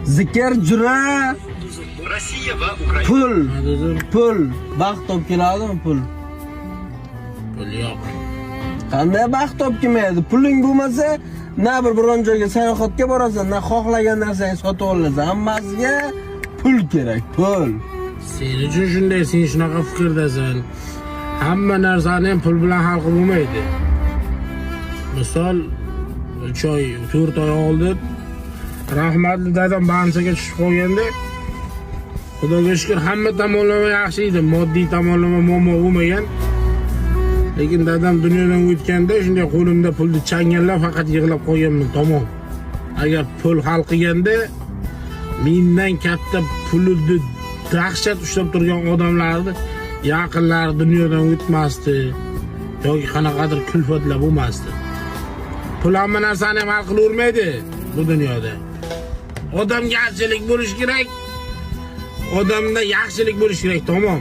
Zikr jura. Rossiya va Ukraina. Pul. Baxt topib keladimi pul? Pul yo'q. Qanday baxt topib kelmaydi? Puling bo'lmasa, na biron joyga sayohatga borasan, na xohlagan narsangni sotib olasan. Hammasiga pul kerak, pul. Sen uchun shunday, sen shunaqa fikrdasan. Hamma narsani ham pul bilan hal qilib bo'lmaydi. Misol 3 oy, 4 oy oldin rahmatli dadam bansaga tushib qolganda, Xudoga shukr hamma tomonlama yaxshi edi, moddiy tomonlama muammo bo'lmagan. Lekin dadam dunyodan o'tganda shunday qo'limda pulni changallab faqat yig'lab qo'yganman, tamom. Agar pul hal qilganda mendan katta pulni dahshat ushlab turgan odamlarni yaqinlari dunyodan o'tmasdi yoki qanaqadir kulfatlar bo'lmasdi. Pul hamma narsani ham hal qilavermaydi bu dunyoda. Odamga yaxshilik bo'lish kerak. Odamda yaxshilik bo'lish kerak, tamom.